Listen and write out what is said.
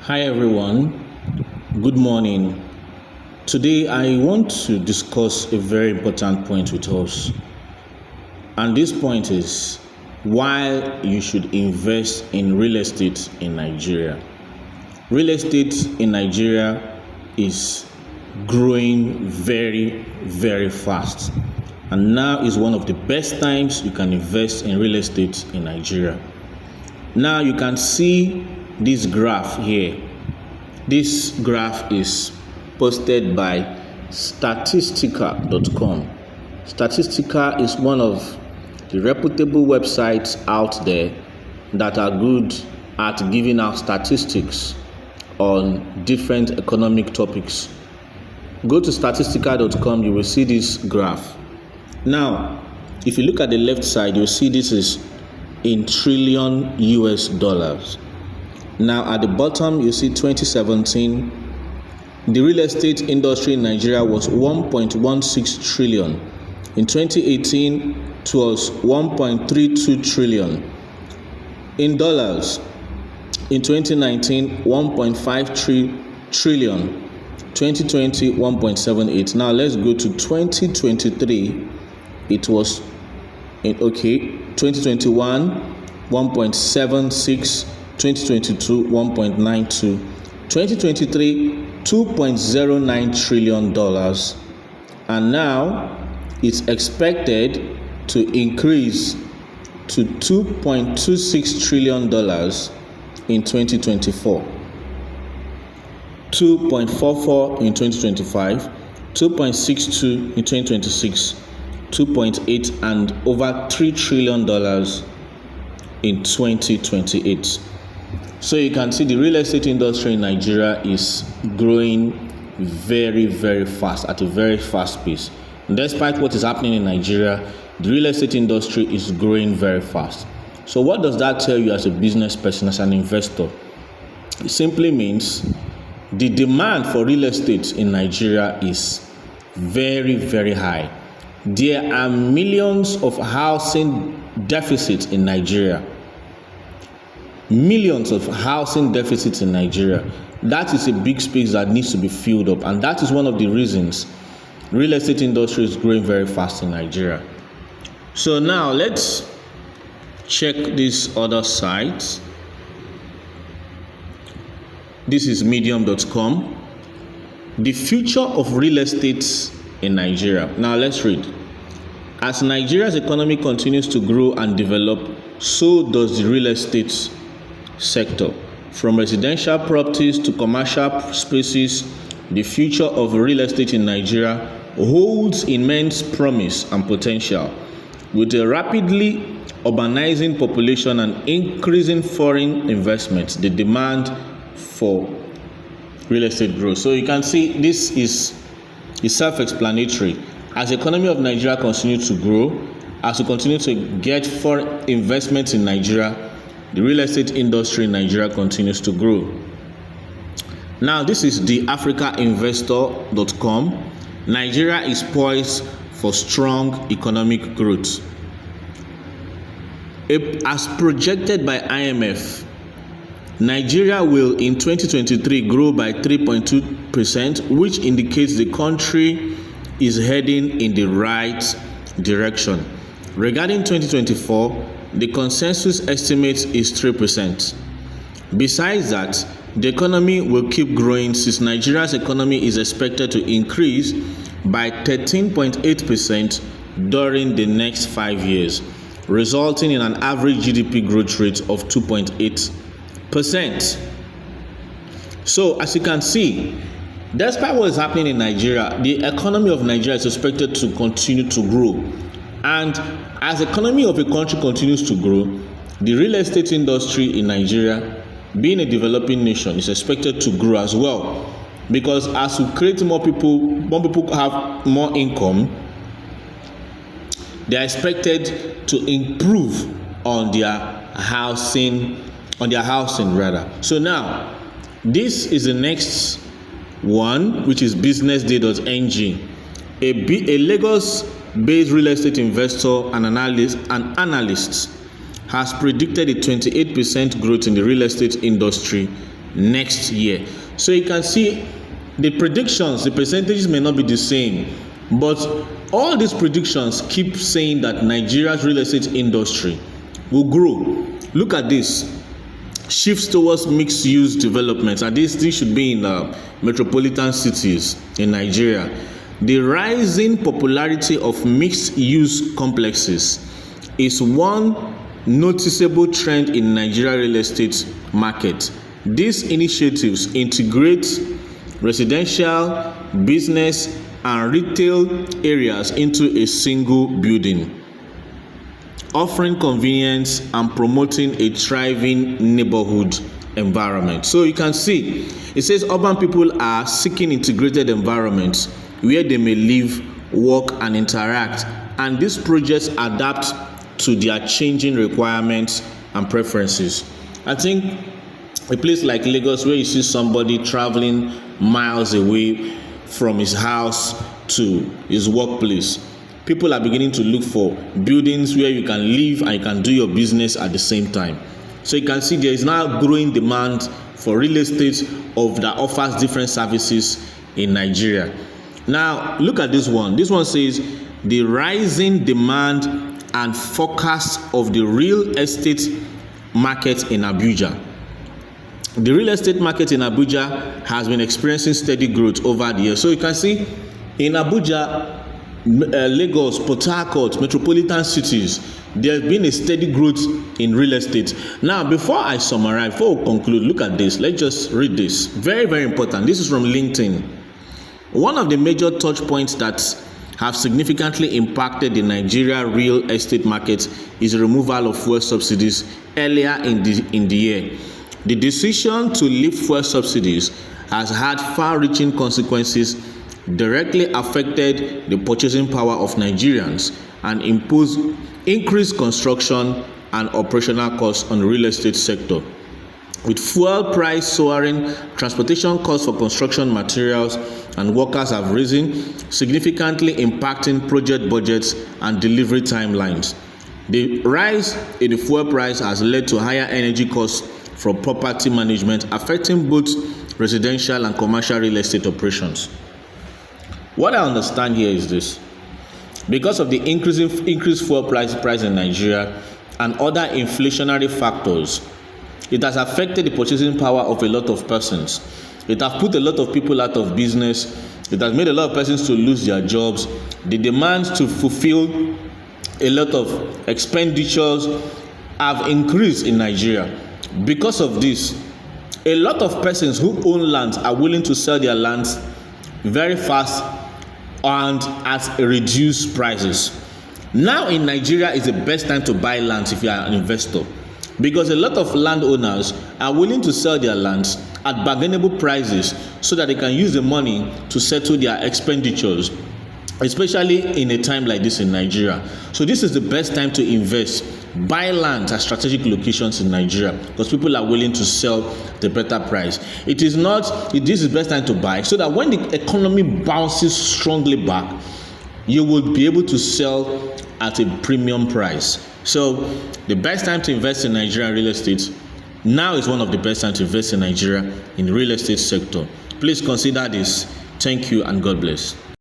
Hi everyone, good morning. Today I want to discuss a very important point with us. And this point is why you should invest in real estate in Nigeria. Real estate in Nigeria is growing very, very fast. And now is one of the best times you can invest in real estate in Nigeria. Now you can see this graph here. This graph is posted by Statistica.com. Statistica is one of the reputable websites out there that are good at giving out statistics on different economic topics. Go to Statistica.com, you will see this graph. Now, if you look at the left side, you'll see this is in trillion US dollars. Now at the bottom you see 2017, the real estate industry in Nigeria was 1.16 trillion. In 2018 it was 1.32 trillion. In dollars, in 2019 1.53 trillion. 2020 1.78. Now let's go to 2023. It was 2021 1.76, 2022 1.92, 2023 $2.09 trillion, and now it's expected to increase to $2.26 trillion in 2024, 2.44 in 2025, 2.62 in 2026, 2.8 and over $3 trillion in 2028. So you can see the real estate industry in Nigeria is growing very, very fast, at a very fast pace. Despite what is happening in Nigeria, the real estate industry is growing very fast. So what does that tell you as a business person, as an investor? It simply means the demand for real estate in Nigeria is very, very high. There are millions of housing deficits in Nigeria. Millions of housing deficits in Nigeria. That is a big space that needs to be filled up, and that is one of the reasons real estate industry is growing very fast in Nigeria. So now let's check this other site. This is medium.com. The future of real estate in Nigeria. Now let's read. As Nigeria's economy continues to grow and develop, so does the real estate sector. From residential properties to commercial spaces, the future of real estate in Nigeria holds immense promise and potential. With a rapidly urbanizing population and increasing foreign investments, the demand for real estate grows. So you can see this is self-explanatory. As the economy of Nigeria continues to grow, as we continue to get foreign investments in Nigeria, the real estate industry in Nigeria continues to grow. Now, this is the africainvestor.com. Nigeria is poised for strong economic growth. As projected by IMF, Nigeria will in 2023 grow by 3.2%, which indicates the country is heading in the right direction. Regarding 2024, the consensus estimate is 3%. Besides that, the economy will keep growing since Nigeria's economy is expected to increase by 13.8% during the next 5 years, resulting in an average GDP growth rate of 2.8%. So, as you can see, despite what is happening in Nigeria, the economy of Nigeria is expected to continue to grow. And as the economy of a country continues to grow, the real estate industry in Nigeria, being a developing nation, is expected to grow as well. Because as we create more people have more income, they are expected to improve on their housing rather. So now, this is the next one, which is businessday.ng. A Lagos-based real estate investor and analyst has predicted a 28% growth in the real estate industry next year. So you can see the predictions, the percentages may not be the same, but all these predictions keep saying that Nigeria's real estate industry will grow. Look at this. Shifts towards mixed-use development, and this should be in metropolitan cities in Nigeria. The rising popularity of mixed-use complexes is one noticeable trend in Nigeria real estate market. These initiatives integrate residential, business, and retail areas into a single building, offering convenience and promoting a thriving neighborhood environment. So you can see, it says urban people are seeking integrated environments where they may live, work, and interact, and these projects adapt to their changing requirements and preferences. I think a place like Lagos, where you see somebody traveling miles away from his house to his workplace, people are beginning to look for buildings where you can live and you can do your business at the same time. So you can see there is now growing demand for real estate that offers different services in Nigeria. Now look at this one. This one says the rising demand and forecast of the real estate market in Abuja. The real estate market in Abuja has been experiencing steady growth over the years. So you can see in Abuja, Lagos, Port Harcourt, metropolitan cities, there has been a steady growth in real estate. Now, before I summarize, before we conclude, look at this. Let's just read this. Very, very important. This is from LinkedIn. One of the major touch points that have significantly impacted the Nigeria real estate market is the removal of fuel subsidies earlier in the year. The decision to lift fuel subsidies has had far-reaching consequences, directly affected the purchasing power of Nigerians, and imposed increased construction and operational costs on the real estate sector. With fuel price soaring, transportation costs for construction materials and workers have risen, significantly impacting project budgets and delivery timelines. The rise in the fuel price has led to higher energy costs for property management, affecting both residential and commercial real estate operations. What I understand here is this: because of the increased fuel price in Nigeria and other inflationary factors, it has affected the purchasing power of a lot of persons. It has put a lot of people out of business. It has made a lot of persons to lose their jobs. The demands to fulfill a lot of expenditures have increased in Nigeria. Because of this, a lot of persons who own lands are willing to sell their lands very fast and at reduced prices. Now in Nigeria is the best time to buy lands if you are an investor, because a lot of landowners are willing to sell their lands at bargainable prices so that they can use the money to settle their expenditures, especially in a time like this in Nigeria. So this is the best time to invest. Buy land at strategic locations in Nigeria because people are willing to sell the better price. This is the best time to buy, so that when the economy bounces strongly back, you will be able to sell at a premium price. So the best time to invest in Nigerian real estate now is one of the best times to invest in Nigeria in the real estate sector. Please consider this. Thank you and God bless.